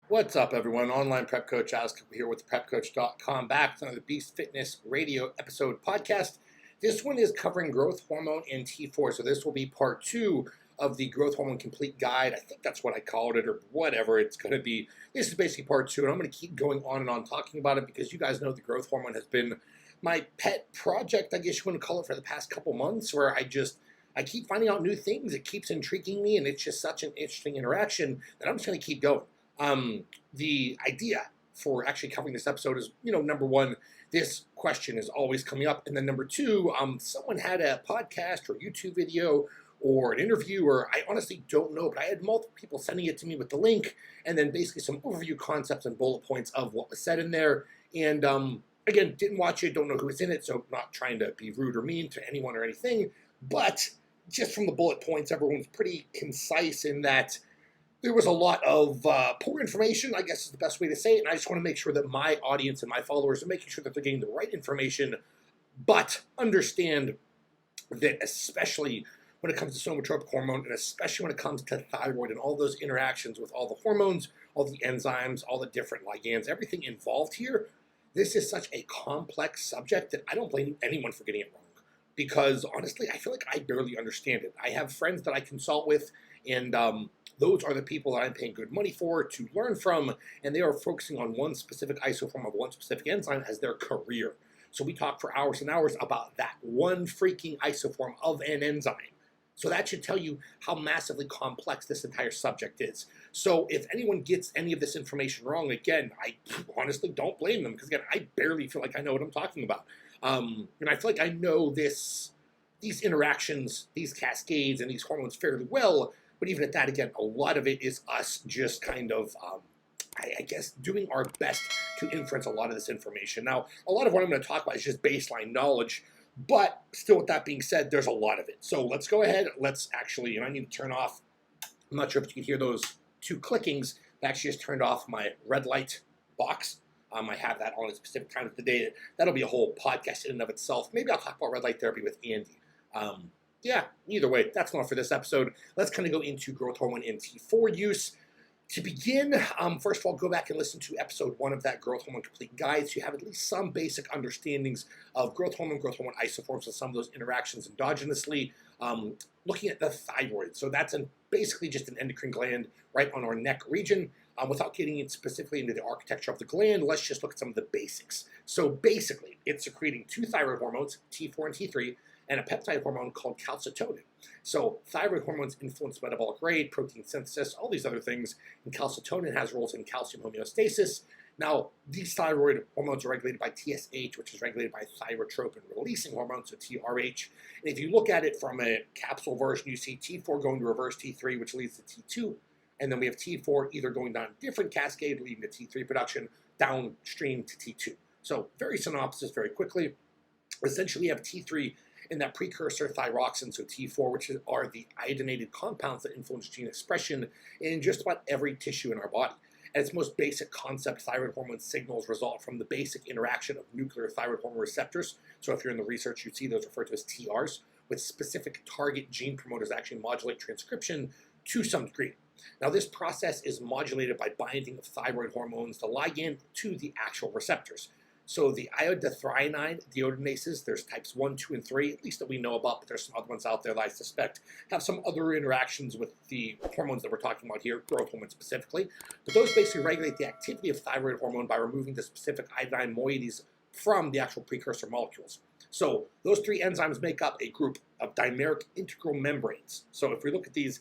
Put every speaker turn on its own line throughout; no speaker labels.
What's up, everyone? Online Prep Coach Alex here with PrepCoach.com, back with another Beast Fitness Radio episode podcast. This one is covering growth hormone and T4, so this will be part two of the growth hormone complete guide. I think that's what I called it, or whatever it's going to be. This is basically part two, and I'm going to keep going on and on talking about it because you guys know the growth hormone has been my pet project, I guess you want to call it, for the past couple months, where I keep finding out new things. It keeps intriguing me, and it's just such an interesting interaction that I'm just going to keep going. The idea for actually covering this episode is, number one, this question is always coming up. And then number two, someone had a podcast or YouTube video or an interview, or I honestly don't know, but I had multiple people sending it to me with the link and then basically some overview concepts and bullet points of what was said in there. And again, didn't watch it, don't know who was in it, so not trying to be rude or mean to anyone or anything. But just from the bullet points, everyone's pretty concise in that there was a lot of poor information, I guess is the best way to say it, and I just want to make sure that my audience and my followers are making sure that they're getting the right information, but understand that especially when it comes to somatropic hormone, and especially when it comes to thyroid and all those interactions with all the hormones, all the enzymes, all the different ligands, everything involved here, this is such a complex subject that I don't blame anyone for getting it wrong. Because honestly, I feel like I barely understand it. I have friends that I consult with, and those are the people that I'm paying good money for to learn from, and they are focusing on one specific isoform of one specific enzyme as their career. So we talk for hours and hours about that one freaking isoform of an enzyme. So that should tell you how massively complex this entire subject is. So if anyone gets any of this information wrong, again, I honestly don't blame them, because again, I barely feel like I know what I'm talking about. And I feel like I know these interactions, these cascades, and these hormones fairly well. But even at that, again, a lot of it is us just kind of, I guess, doing our best to inference a lot of this information. Now, a lot of what I'm going to talk about is just baseline knowledge. But still, with that being said, there's a lot of it. So let's go ahead. Let's actually, and I need to turn off, I'm not sure if you can hear those two clickings. I actually just turned off my red light box. I have that on at specific times of the day. That'll be a whole podcast in and of itself. Maybe I'll talk about red light therapy with Andy. Yeah, either way, that's not for this episode. Let's kind of go into growth hormone and T4 use. To begin, first of all, go back and listen to episode 1 of that growth hormone complete guide, so you have at least some basic understandings of growth hormone isoforms, and some of those interactions endogenously. Looking at the thyroid, so that's basically just an endocrine gland right on our neck region. Without getting in specifically into the architecture of the gland, let's just look at some of the basics. So basically, it's secreting 2 thyroid hormones, T4 and T3, and a peptide hormone called calcitonin. So thyroid hormones influence metabolic rate, protein synthesis, all these other things, and calcitonin has roles in calcium homeostasis. Now, these thyroid hormones are regulated by TSH, which is regulated by thyrotropin-releasing hormone, so TRH. And if you look at it from a capsule version, you see T4 going to reverse T3, which leads to T2, and then we have T4 either going down a different cascade, leading to T3 production, downstream to T2. So very synopsis, very quickly. Essentially, you have T3 in that precursor thyroxine, so T4, which are the iodinated compounds that influence gene expression in just about every tissue in our body. At its most basic concept, thyroid hormone signals result from the basic interaction of nuclear thyroid hormone receptors. So if you're in the research, you see those referred to as TRs, with specific target gene promoters that actually modulate transcription to some degree. Now, this process is modulated by binding of thyroid hormones, the ligand, to the actual receptors. So the iodithionine deiodonases, there's types 1, 2, and 3, at least that we know about, but there's some other ones out there that I suspect have some other interactions with the hormones that we're talking about here, growth hormone specifically. But those basically regulate the activity of thyroid hormone by removing the specific iodine moieties from the actual precursor molecules. So those 3 enzymes make up a group of dimeric integral membranes. So if we look at these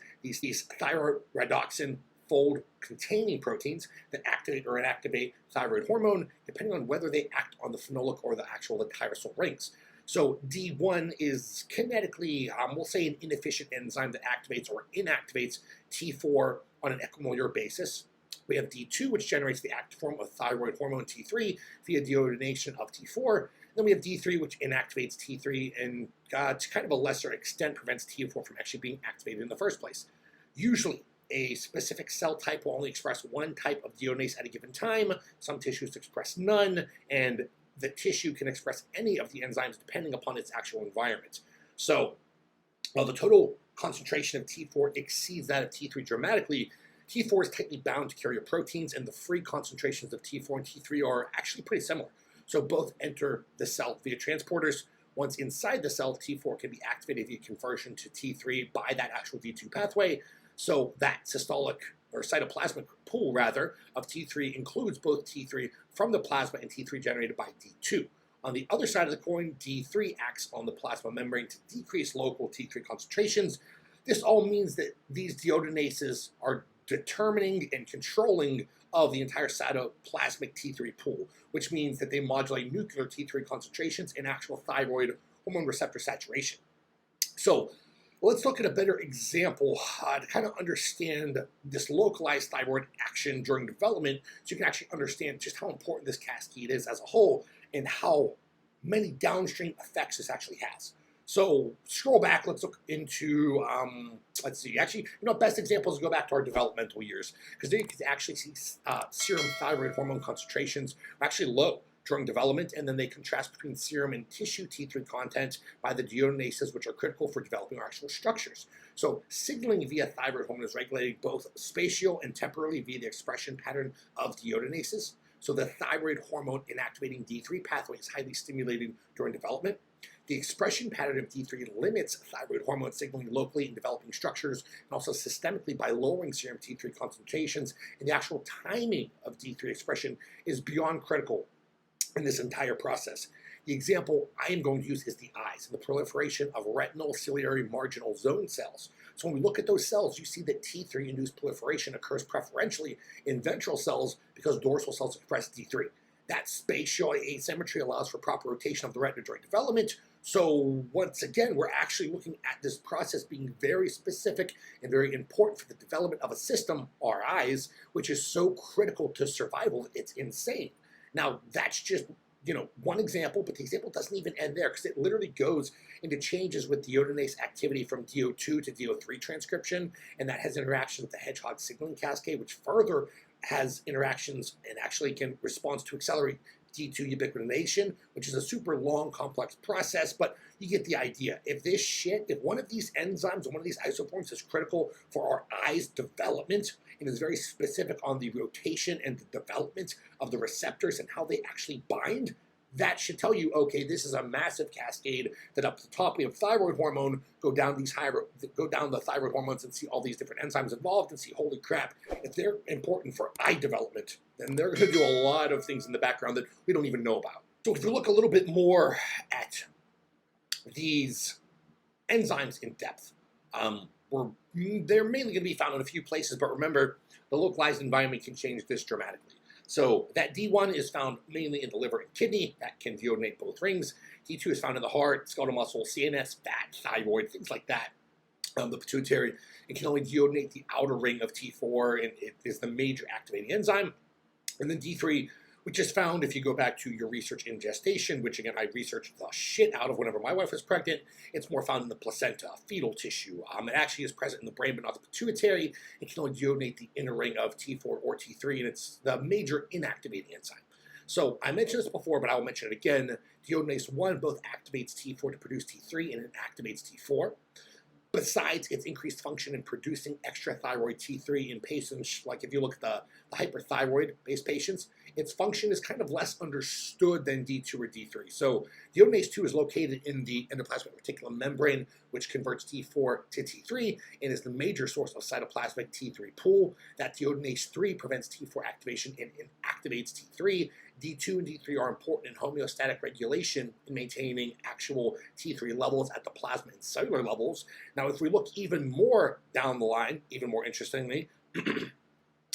thyroid rhodopsin fold-containing proteins that activate or inactivate thyroid hormone, depending on whether they act on the phenolic or the tyrosine rings. So D1 is kinetically, we'll say, an inefficient enzyme that activates or inactivates T4 on an equimolar basis. We have D2, which generates the active form of thyroid hormone T3 via deionization of T4. Then we have D3, which inactivates T3 and to kind of a lesser extent prevents T4 from actually being activated in the first place. Usually, a specific cell type will only express one type of deionase at a given time. Some tissues express none, and the tissue can express any of the enzymes depending upon its actual environment. So, while the total concentration of T4 exceeds that of T3 dramatically, T4 is tightly bound to carrier proteins, and the free concentrations of T4 and T3 are actually pretty similar. So both enter the cell via transporters. Once inside the cell, T4 can be activated via conversion to T3 by that actual D2 pathway. So that systolic or cytoplasmic pool, rather, of T3 includes both T3 from the plasma and T3 generated by D2. On the other side of the coin, D3 acts on the plasma membrane to decrease local T3 concentrations. This all means that these deodonases are determining and controlling of the entire cytoplasmic T3 pool, which means that they modulate nuclear T3 concentrations and actual thyroid hormone receptor saturation. So let's look at a better example to kind of understand this localized thyroid action during development, so you can actually understand just how important this cascade is as a whole and how many downstream effects this actually has. So scroll back, let's look into, let's see, actually, best examples go back to our developmental years, because there you can actually see serum thyroid hormone concentrations are actually low during development, and then they contrast between serum and tissue T3 content by the deodonases, which are critical for developing our actual structures. So signaling via thyroid hormone is regulated both spatial and temporally via the expression pattern of deodonases. So the thyroid hormone inactivating D3 pathway is highly stimulated during development. The expression pattern of D3 limits thyroid hormone signaling locally in developing structures and also systemically by lowering serum T3 concentrations, and the actual timing of D3 expression is beyond critical in this entire process. The example I am going to use is the eyes and the proliferation of retinal ciliary marginal zone cells. So when we look at those cells, you see that T3-induced proliferation occurs preferentially in ventral cells because dorsal cells express D3. That spatial asymmetry allows for proper rotation of the retina during development. So once again, we're actually looking at this process being very specific and very important for the development of a system, our eyes, which is so critical to survival. It's insane. Now, that's just one example, but the example doesn't even end there, because it literally goes into changes with deodanase activity from DO2 to DO3 transcription, and that has interactions with the hedgehog signaling cascade, which further has interactions and actually can respond to accelerate D2 ubiquitination, which is a super long, complex process, but you get the idea. If one of these enzymes or one of these isoforms is critical for our eye's development and is very specific on the rotation and the development of the receptors and how they actually bind, that should tell you, okay, this is a massive cascade that up the top we have thyroid hormone, go down the thyroid hormones and see all these different enzymes involved and see, holy crap, if they're important for eye development, then they're going to do a lot of things in the background that we don't even know about. So if you look a little bit more at these enzymes in depth, they're mainly going to be found in a few places, but remember, the localized environment can change this dramatically. So that D1 is found mainly in the liver and kidney. That can deodonate both rings. D2 is found in the heart, skeletal muscle, CNS, fat, thyroid, things like that. The pituitary. It can only deodonate the outer ring of T4, and it is the major activating enzyme. And then D3, which is found if you go back to your research in gestation, which again, I researched the shit out of whenever my wife was pregnant. It's more found in the placenta, fetal tissue. It actually is present in the brain, but not the pituitary. It can only deodonate the inner ring of T4 or T3, and it's the major inactivating enzyme. So I mentioned this before, but I will mention it again. Deodanase 1 both activates T4 to produce T3, and it activates T4. Besides its increased function in producing extra thyroid T3 in patients, like if you look at the hyperthyroid-based patients, its function is kind of less understood than D2 or D3. So deodanase 2 is located in the endoplasmic reticulum membrane, which converts T4 to T3 and is the major source of cytoplasmic T3 pool. That deodanase 3 prevents T4 activation and inactivates T3. D2 and D3 are important in homeostatic regulation in maintaining actual T3 levels at the plasma and cellular levels. Now, if we look even more down the line, even more interestingly,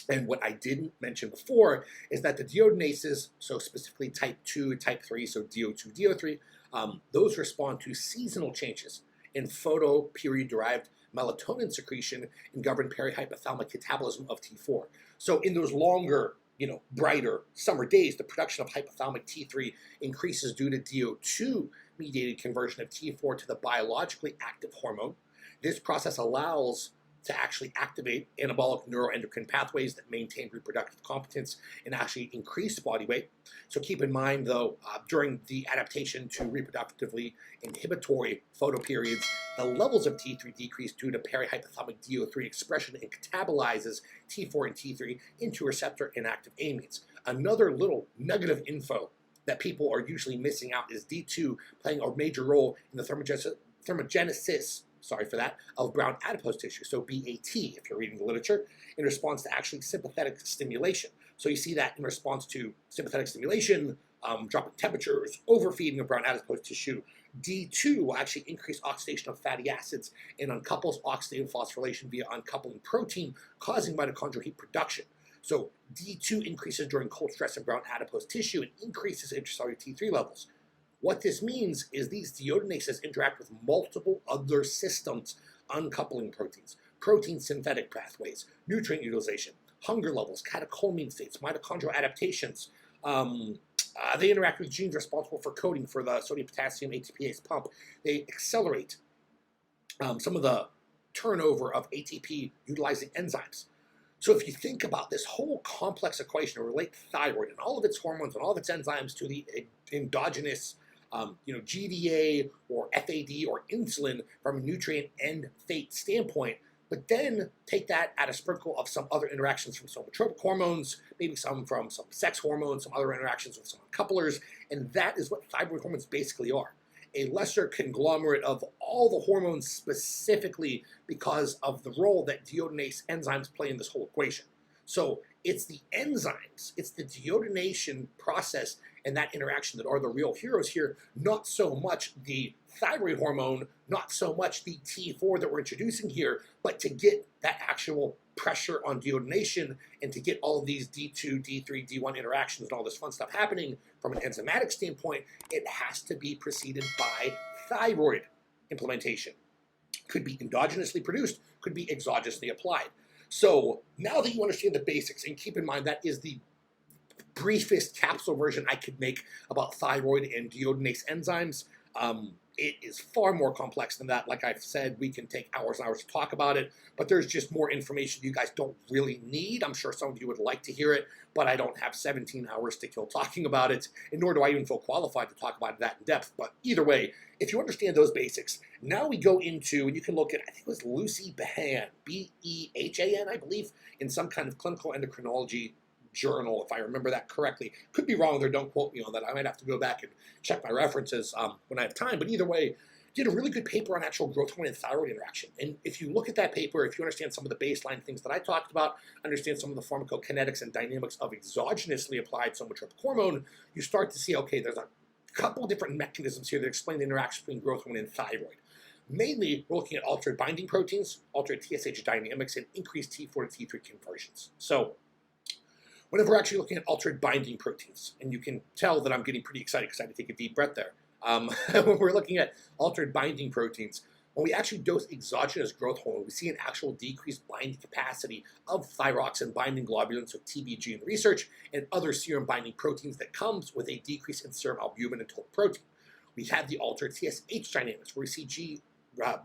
and what I didn't mention before is that the deodonases, so specifically type 2, type 3, so DO2, DO3, those respond to seasonal changes in photoperiod-derived melatonin secretion and govern perihypothalamic catabolism of T4. So in those longer, brighter summer days, the production of hypothalamic T3 increases due to DO2-mediated conversion of T4 to the biologically active hormone. This process allows to actually activate anabolic neuroendocrine pathways that maintain reproductive competence and actually increase body weight. So keep in mind, though, during the adaptation to reproductively inhibitory photoperiods, the levels of T3 decrease due to perihypothalamic DO3 expression and catabolizes T4 and T3 into receptor inactive amines. Another little nugget of info that people are usually missing out is D2 playing a major role in the thermogenesis, sorry for that, of brown adipose tissue, so BAT, if you're reading the literature, in response to actually sympathetic stimulation. So you see that in response to sympathetic stimulation, dropping temperatures, overfeeding of brown adipose tissue, D2 will actually increase oxidation of fatty acids and uncouples oxidative phosphorylation via uncoupling protein, causing mitochondrial heat production. So D2 increases during cold stress in brown adipose tissue and increases intracellular T3 levels. What this means is these deodonases interact with multiple other systems, uncoupling proteins, protein synthetic pathways, nutrient utilization, hunger levels, catecholamine states, mitochondrial adaptations. They interact with genes responsible for coding for the sodium-potassium ATPase pump. They accelerate some of the turnover of ATP utilizing enzymes. So if you think about this whole complex equation to relate thyroid and all of its hormones and all of its enzymes to the endogenous GDA or FAD or insulin from a nutrient and fate standpoint, but then take that at a sprinkle of some other interactions from somatropic hormones, maybe some from some sex hormones, some other interactions with some couplers, and that is what thyroid hormones basically are. A lesser conglomerate of all the hormones specifically because of the role that deodoinase enzymes play in this whole equation. So it's the enzymes, it's the deodination process and that interaction that are the real heroes here, not so much the thyroid hormone, not so much the T4 that we're introducing here, but to get that actual pressure on deodination and to get all of these D2, D3, D1 interactions and all this fun stuff happening from an enzymatic standpoint, it has to be preceded by thyroid implementation. Could be endogenously produced, could be exogenously applied. So now that you understand the basics, and keep in mind that is the briefest capsule version I could make about thyroid and deodoinase enzymes. It is far more complex than that. Like I've said, we can take hours and hours to talk about it, but there's just more information you guys don't really need. I'm sure some of you would like to hear it, but I don't have 17 hours to kill talking about it, and nor do I even feel qualified to talk about it that in depth. But either way, if you understand those basics, now we go into, and you can look at, I think it was Lucy Behan, B-E-H-A-N, I believe, in some kind of clinical endocrinology journal, if I remember that correctly. Could be wrong there, don't quote me on that. I might have to go back and check my references when I have time, but either way, did a really good paper on actual growth hormone and thyroid interaction. And if you look at that paper, if you understand some of the baseline things that I talked about, understand some of the pharmacokinetics and dynamics of exogenously applied somatropic hormone, you start to see, okay, there's a couple different mechanisms here that explain the interaction between growth hormone and thyroid. Mainly, we're looking at altered binding proteins, altered TSH dynamics, and increased T4 to T3 conversions. So whenever we're actually looking at altered binding proteins, and you can tell that I'm getting pretty excited because I had to take a deep breath there. When we're looking at altered binding proteins, when we actually dose exogenous growth hormone, we see an actual decreased binding capacity of thyroxine binding globulin, so TBG in the research, and other serum binding proteins that comes with a decrease in serum albumin and total protein. We have the altered TSH dynamics, where we see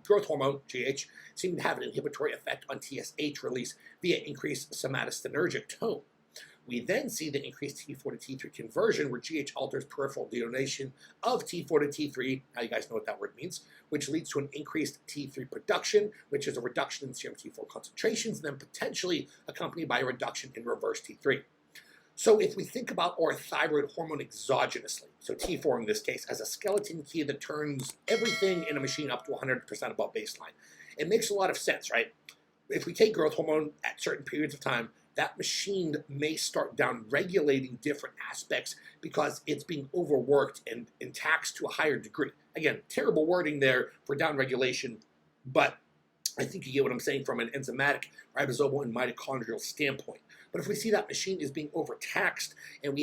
growth hormone, GH, seem to have an inhibitory effect on TSH release via increased somatostenergic tone. We then see the increased T4 to T3 conversion, where GH alters peripheral deodination of T4 to T3, now you guys know what that word means, which leads to an increased T3 production, which is a reduction in serum T4 concentrations, and then potentially accompanied by a reduction in reverse T3. So if we think about our thyroid hormone exogenously, so T4 in this case, as a skeleton key that turns everything in a machine up to 100% above baseline, it makes a lot of sense, right? If we take growth hormone at certain periods of time, that machine may start down-regulating different aspects because it's being overworked and taxed to a higher degree. Again, terrible wording there for down-regulation, but I think you get what I'm saying from an enzymatic, ribosomal, and mitochondrial standpoint. But if we see that machine is being overtaxed, and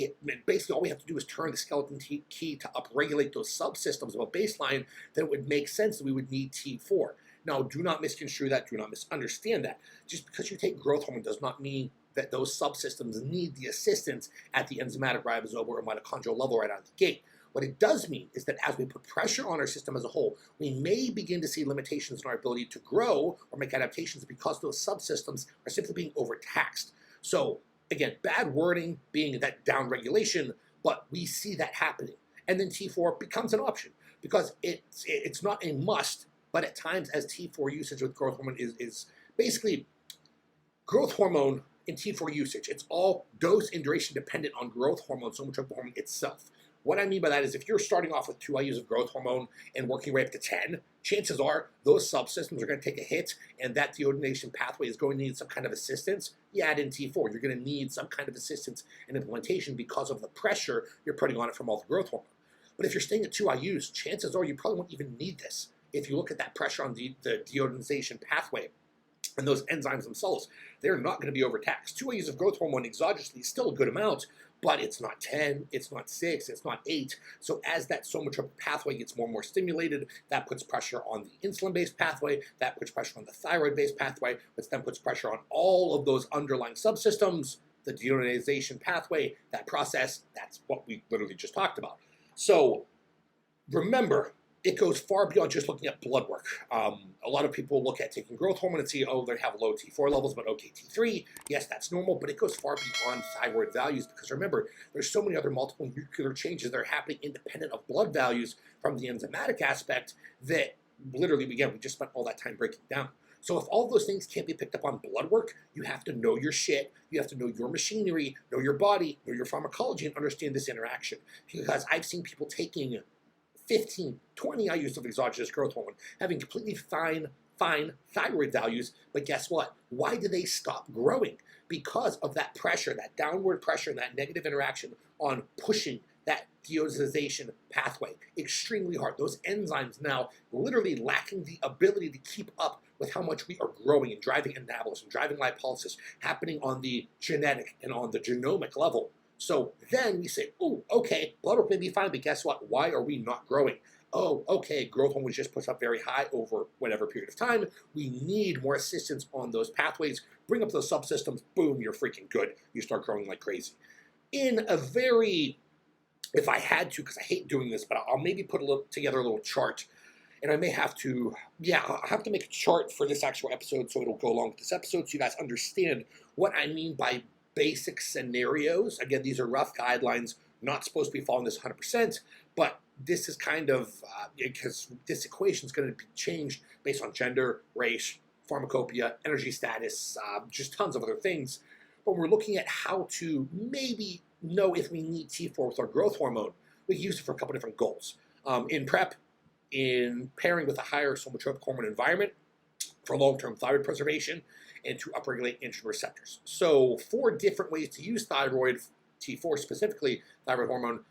basically all we have to do is turn the skeleton key to upregulate those subsystems above baseline, then it would make sense that we would need T4. Now, do not misconstrue that, do not misunderstand that. Just because you take growth hormone does not mean that those subsystems need the assistance at the enzymatic, ribosomal, or mitochondrial level right out of the gate. What it does mean is that as we put pressure on our system as a whole, we may begin to see limitations in our ability to grow or make adaptations because those subsystems are simply being overtaxed. So again, bad wording being that down regulation, but we see that happening. And then T4 becomes an option because it's not a must, but at times as T4 usage with growth hormone is basically growth hormone and T4 usage. It's all dose and duration dependent on growth hormone, somatotropin hormone itself. What I mean by that is if you're starting off with 2 IUs of growth hormone and working right up to 10, chances are those subsystems are going to take a hit and that deodorization pathway is going to need some kind of assistance. You add in T4, you're going to need some kind of assistance and implementation because of the pressure you're putting on it from all the growth hormone. But if you're staying at 2 IUs, chances are you probably won't even need this. If you look at that pressure on the deodorization pathway and those enzymes themselves, they're not going to be overtaxed. 2 IUs of growth hormone exogenously is still a good amount, but it's not 10, it's not 6, it's not 8. So as that somatotropin pathway gets more and more stimulated, that puts pressure on the insulin-based pathway, that puts pressure on the thyroid-based pathway, which then puts pressure on all of those underlying subsystems, the deodorization pathway, that process, that's what we literally just talked about. So remember, it goes far beyond just looking at blood work. A lot of people look at taking growth hormone and see, oh, they have low T4 levels, but okay, T3, yes, that's normal, but it goes far beyond thyroid values because remember, there's so many other multiple nuclear changes that are happening independent of blood values from the enzymatic aspect that literally, again, we just spent all that time breaking down. So if all those things can't be picked up on blood work, you have to know your shit, you have to know your machinery, know your body, know your pharmacology, and understand this interaction. Because I've seen people taking 15, 20 IUs of exogenous growth hormone, having completely fine thyroid values, but guess what? Why do they stop growing? Because of that pressure, that downward pressure, and that negative interaction on pushing that deodorization pathway extremely hard. Those enzymes now literally lacking the ability to keep up with how much we are growing and driving anabolism, driving lipolysis, happening on the genetic and on the genomic level. So then we say, oh, okay, blood work may be fine, but guess what? Why are we not growing? Oh, okay, growth hormone was just pushed up very high over whatever period of time. We need more assistance on those pathways. Bring up those subsystems, boom, you're freaking good. You start growing like crazy. In a very, if I had to, because I hate doing this, but I'll maybe put together a little chart. And I may have to, I'll have to make a chart for this actual episode so it'll go along with this episode so you guys understand what I mean by basic scenarios. Again, these are rough guidelines, not supposed to be following this 100%, but this is kind of, because this equation is going to be changed based on gender, race, pharmacopoeia, energy status, just tons of other things. But we're looking at how to maybe know if we need T4 with our growth hormone. We can use it for a couple different goals. In prep, in pairing with a higher somatropic hormone environment for long-term thyroid preservation, and to upregulate androgen receptors. So 4 different ways to use thyroid, T4 specifically, thyroid hormone,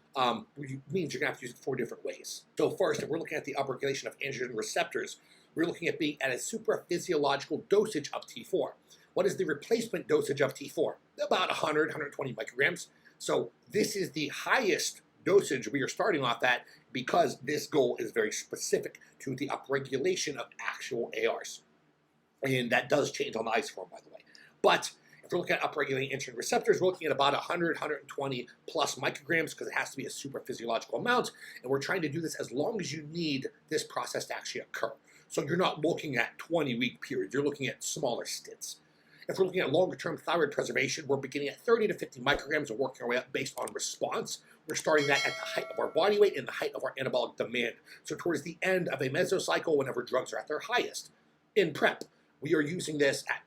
means you're going to have to use it 4 different ways. So first, if we're looking at the upregulation of androgen receptors, we're looking at being at a supraphysiological dosage of T4. What is the replacement dosage of T4? About 100, 120 micrograms. So this is the highest dosage we are starting off at because this goal is very specific to the upregulation of actual ARs. And that does change on the isoform, by the way. But if we're looking at upregulating androgen receptors, we're looking at about 100, 120 plus micrograms because it has to be a super physiological amount. And we're trying to do this as long as you need this process to actually occur. So you're not looking at 20-week periods. You're looking at smaller stints. If we're looking at longer-term thyroid preservation, we're beginning at 30 to 50 micrograms and working our way up based on response. We're starting that at the height of our body weight and the height of our anabolic demand. So towards the end of a mesocycle, whenever drugs are at their highest. In prep, we are using this at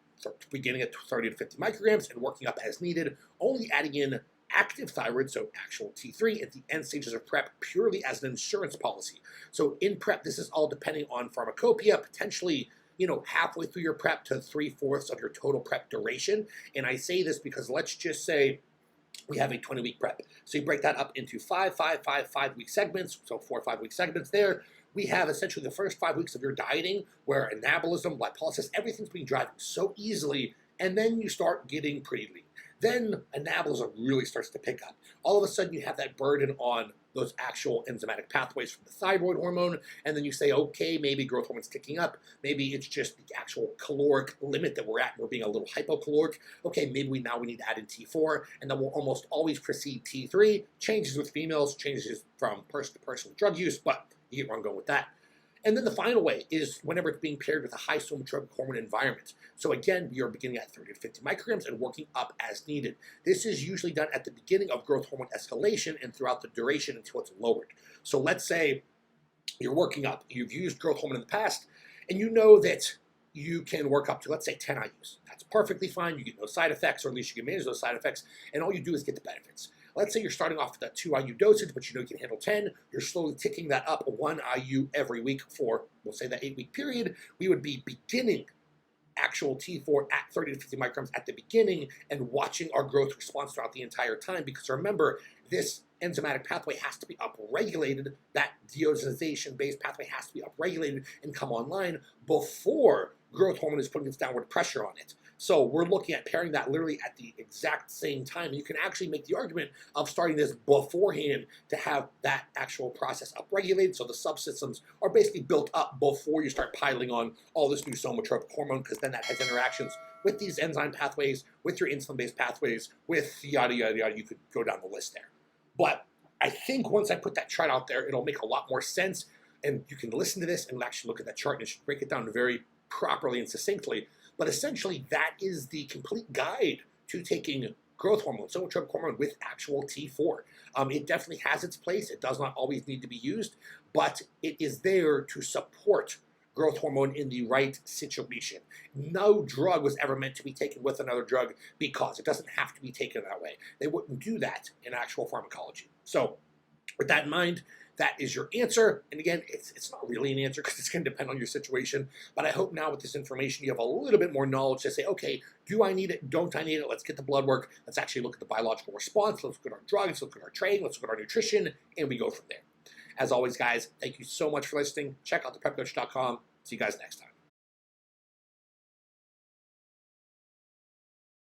beginning at 30 to 50 micrograms and working up as needed, only adding in active thyroid, so actual T3, at the end stages of prep purely as an insurance policy. So in prep, this is all depending on pharmacopoeia, potentially, halfway through your prep to 3/4 of your total prep duration. And I say this because let's just say we have a 20-week prep. So you break that up into 5-week segments, so 4 or 5-week segments there. We have essentially the first 5 weeks of your dieting where anabolism, lipolysis, everything's being driven so easily, and then you start getting pretty lean. then anabolism really starts to pick up. All of a sudden, you have that burden on those actual enzymatic pathways from the thyroid hormone, and then you say, okay, maybe growth hormone's ticking up. Maybe it's just the actual caloric limit that we're at, and we're being a little hypocaloric. Okay, maybe we need to add in T4, and then we'll almost always precede T3. Changes with females, changes from person to person with drug use, but you get where I'm going with that. And then the final way is whenever it's being paired with a high somatropic hormone environment. So again, you're beginning at 30 to 50 micrograms and working up as needed. This is usually done at the beginning of growth hormone escalation and throughout the duration until it's lowered. So let's say you're working up, you've used growth hormone in the past, and you know that you can work up to, let's say, 10 IUs. That's perfectly fine. You get no side effects, or at least you can manage those side effects, and all you do is get the benefits. Let's say you're starting off with a 2 IU dosage, but you know you can handle 10. You're slowly ticking that up 1 IU every week for, we'll say, that 8-week period. We would be beginning actual T4 at 30 to 50 micrograms at the beginning and watching our growth response throughout the entire time, because remember, this enzymatic pathway has to be upregulated. That deodorization-based pathway has to be upregulated and come online before growth hormone is putting its downward pressure on it. So we're looking at pairing that literally at the exact same time. And you can actually make the argument of starting this beforehand to have that actual process upregulated, so the subsystems are basically built up before you start piling on all this new somatropic hormone, because then that has interactions with these enzyme pathways, with your insulin-based pathways, with yada, yada, yada. You could go down the list there. But I think once I put that chart out there, it'll make a lot more sense, and you can listen to this and actually look at that chart, and it should break it down very properly and succinctly. But essentially, that is the complete guide to taking growth hormone, somatropic hormone with actual T4. It definitely has its place. It does not always need to be used, but it is there to support growth hormone in the right situation. No drug was ever meant to be taken with another drug, because it doesn't have to be taken that way. They wouldn't do that in actual pharmacology. So with that in mind, that is your answer. And again, it's not really an answer, because it's going to depend on your situation. But I hope now with this information, you have a little bit more knowledge to say, okay, do I need it? Don't I need it? Let's get the blood work. Let's actually look at the biological response. Let's look at our drugs. Let's look at our training. Let's look at our nutrition. And we go from there. As always, guys, thank you so much for listening. Check out theprepcoach.com. See you guys next time.